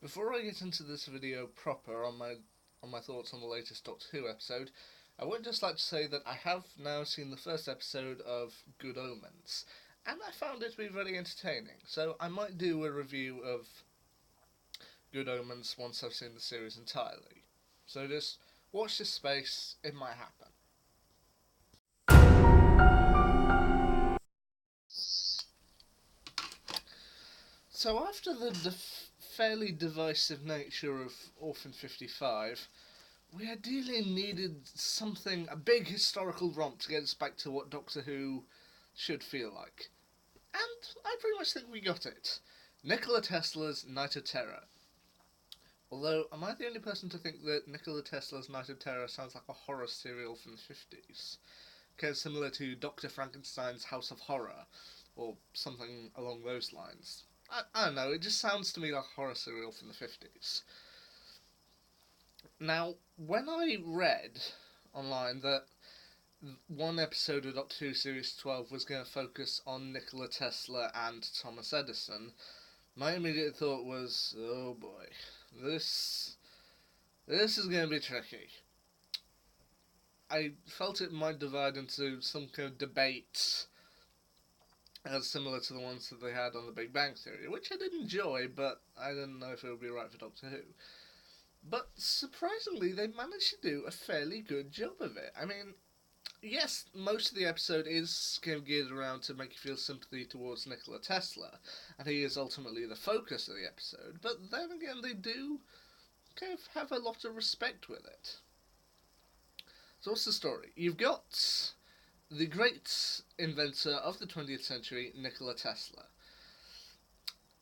Before I get into this video proper on my thoughts on the latest Doctor Who episode, I would just like to say that I have now seen the first episode of Good Omens, and I found it to be very entertaining. So I might do a review of Good Omens once I've seen the series entirely. So just watch this space; it might happen. So after the fairly divisive nature of Orphan 55, we ideally needed something, a big historical romp to get us back to what Doctor Who should feel like. And I pretty much think we got it. Nikola Tesla's Night of Terror. Although, am I the only person to think that Nikola Tesla's Night of Terror sounds like a horror serial from the 50s? Kind of similar to Dr. Frankenstein's House of Horror, or something along those lines. I don't know, it just sounds to me like a horror serial from the 50s. Now, when I read online that one episode of Doctor Who Series 12 was going to focus on Nikola Tesla and Thomas Edison, my immediate thought was, oh boy, this this is going to be tricky. I felt it might divide into some kind of debate as similar to the ones that they had on the Big Bang Theory, which I did enjoy, but I didn't know if it would be right for Doctor Who. But surprisingly, they managed to do a fairly good job of it. I mean, yes, most of the episode is kind of geared around to make you feel sympathy towards Nikola Tesla, and he is ultimately the focus of the episode, but then again, they do kind of have a lot of respect with it. So, what's the story? You've got the great inventor of the 20th century, Nikola Tesla.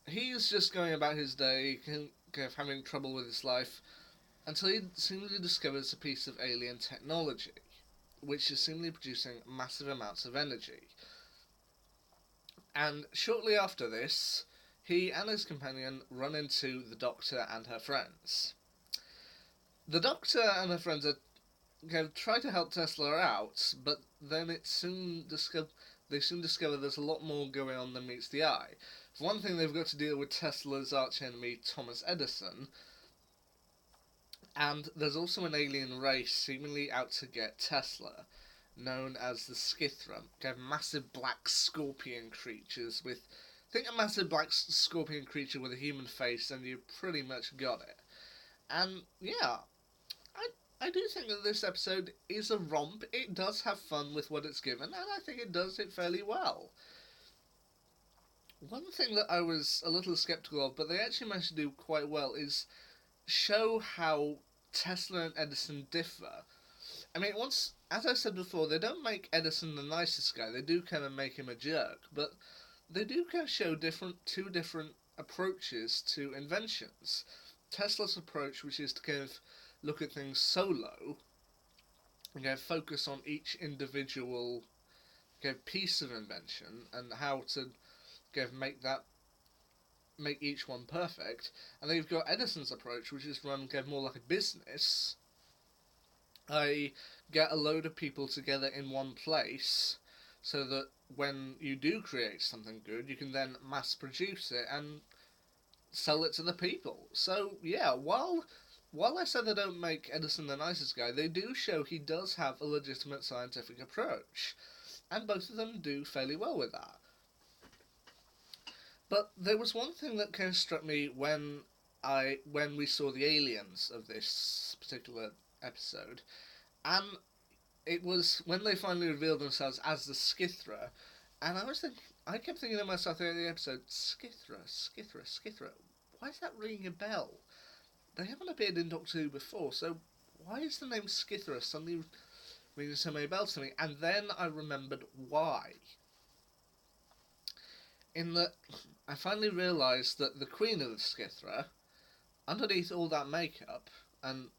He is just going about his day, kind of having trouble with his life, until he seemingly discovers a piece of alien technology, which is seemingly producing massive amounts of energy. And shortly after this, he and his companion run into the Doctor and her friends. The Doctor and her friends are kind of try to help Tesla out, but then they soon discover there's a lot more going on than meets the eye. For one thing, they've got to deal with Tesla's archenemy Thomas Edison, and there's also an alien race seemingly out to get Tesla, known as the Skithra. They have massive black scorpion creatures with. Think a massive black scorpion creature with a human face, and you pretty much got it. And yeah, I I do think that this episode is a romp. It does have fun with what it's given, and I think it does it fairly well. One thing that I was a little skeptical of, but they actually managed to do quite well, is show how Tesla and Edison differ. I mean, once, as I said before, they don't make Edison the nicest guy. They do kind of make him a jerk, but they do kind of show two different approaches to inventions. Tesla's approach, which is to kind of look at things solo and kind of focus on each individual kind of piece of invention and how to kind of make each one perfect. And then you've got Edison's approach, which is run kind of more like a business. I get a load of people together in one place so that when you do create something good, you can then mass produce it and sell it to the people. So yeah, while I said they don't make Edison the nicest guy, they do show he does have a legitimate scientific approach, and both of them do fairly well with that. But there was one thing that kind of struck me when we saw the aliens of this particular episode, and it was when they finally revealed themselves as the Skithra, and I kept thinking to myself throughout the episode, Skithra, Skithra, Skithra. Why is that ringing a bell? They haven't appeared in Doctor Who before, so why is the name Skithra suddenly ringing so many bells to me? And then I remembered why. In that, I finally realised that the Queen of the Skithra, underneath all that and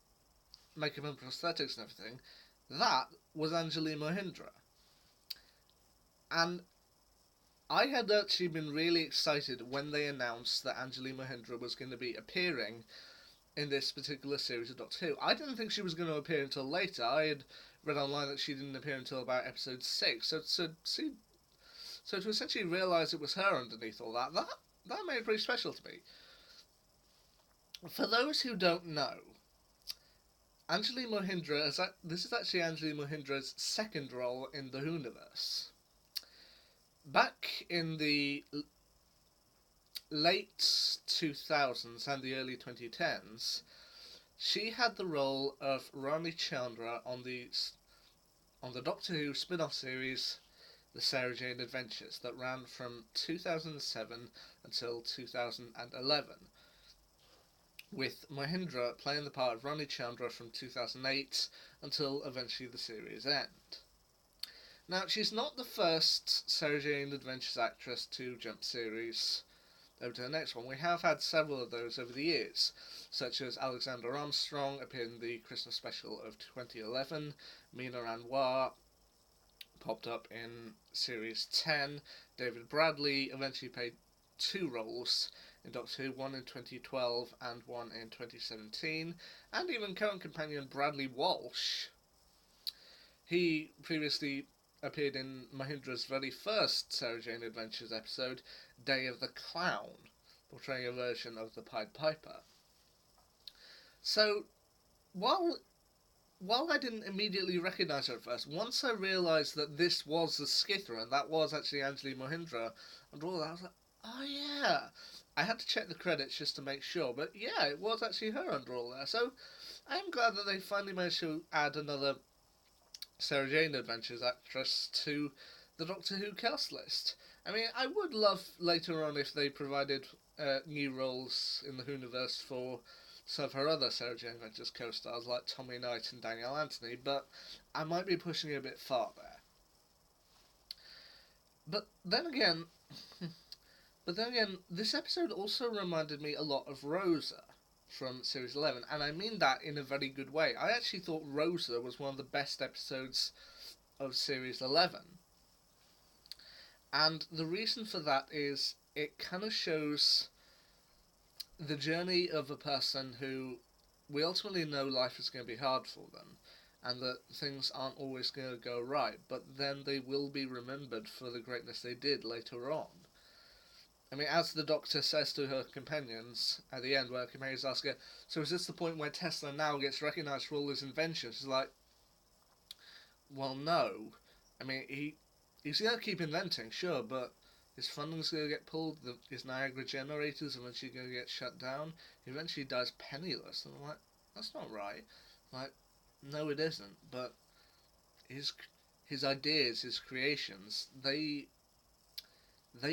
makeup and prosthetics and everything, that was Anjali Mohindra. And I had actually been really excited when they announced that Anjali Mohindra was going to be appearing in this particular series of Doctor Who. I didn't think she was going to appear until later. I had read online that she didn't appear until about episode 6. So to essentially realise it was her underneath all that made it pretty special to me. For those who don't know, Anjali Mohindra this is actually Anjali Mohindra's second role in the Hooniverse. Back in the late 2000s and the early 2010s, she had the role of Rani Chandra on the Doctor Who spin-off series The Sarah Jane Adventures that ran from 2007 until 2011, with Mohindra playing the part of Rani Chandra from 2008 until eventually the series end. Now, she's not the first Sarah Jane Adventures actress to jump series over to the next one. We have had several of those over the years, such as Alexander Armstrong appeared in the Christmas special of 2011, Mina Anwar popped up in Series 10, David Bradley eventually played two roles in Doctor Who, one in 2012 and one in 2017, and even current companion Bradley Walsh. He previously appeared in Mohindra's very first Sarah Jane Adventures episode, Day of the Clown, portraying a version of the Pied Piper. So, while I didn't immediately recognise her at first, once I realised that this was the Skither and that was actually Anjali Mohindra and all that, I was like, oh yeah. I had to check the credits just to make sure, but yeah, it was actually her under all there. So I am glad that they finally managed to add another Sarah Jane Adventures actress to the Doctor Who cast list. I mean, I would love later on if they provided new roles in the Whoniverse for some of her other Sarah Jane Adventures co-stars like Tommy Knight and Daniel Anthony, but I might be pushing it a bit far there. But then again, this episode also reminded me a lot of Rosa from Series 11, and I mean that in a very good way. I actually thought Rosa was one of the best episodes of Series 11. And the reason for that is it kind of shows the journey of a person who we ultimately know life is going to be hard for them and that things aren't always going to go right, but then they will be remembered for the greatness they did later on. I mean, as the Doctor says to her companions at the end, where her companions ask her, so is this the point where Tesla now gets recognised for all his inventions? She's like, well, no. I mean, he's going to keep inventing, sure, but his funding's going to get pulled, his Niagara generators are eventually going to get shut down, he eventually dies penniless. And I'm like, that's not right. Like, no it isn't, but his ideas, his creations, they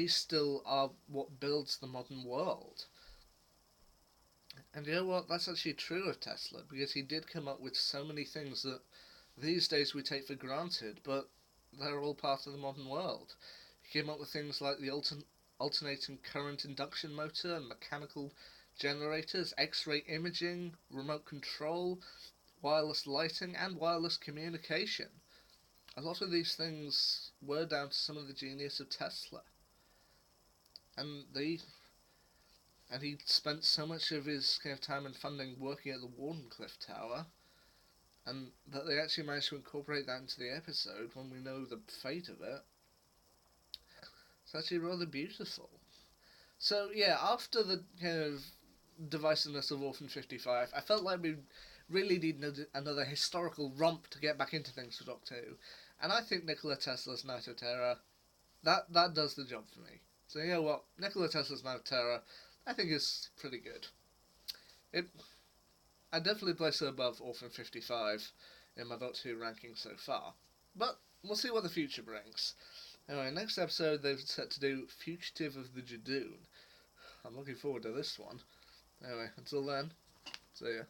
still are what builds the modern world. And you know what? That's actually true of Tesla, because he did come up with so many things that these days we take for granted, but they're all part of the modern world. He came up with things like the alternating current induction motor, mechanical generators, X-ray imaging, remote control, wireless lighting, and wireless communication. A lot of these things were down to some of the genius of Tesla. And he spent so much of his kind of time and funding working at the Wardenclyffe Tower, and that they actually managed to incorporate that into the episode when we know the fate of it. It's actually rather beautiful. So yeah, after the kind of divisiveness of Orphan 55, I felt like we really needed another historical romp to get back into things for Doctor Who, and I think Nikola Tesla's Night of Terror, that does the job for me. So you know what, Nikola Tesla's Night of Terror, I think is pretty good. I definitely place it above Orphan 55 in my Doctor Who ranking so far, but we'll see what the future brings. Anyway, next episode they've set to do Fugitive of the Jadoon. I'm looking forward to this one. Anyway, until then, see ya.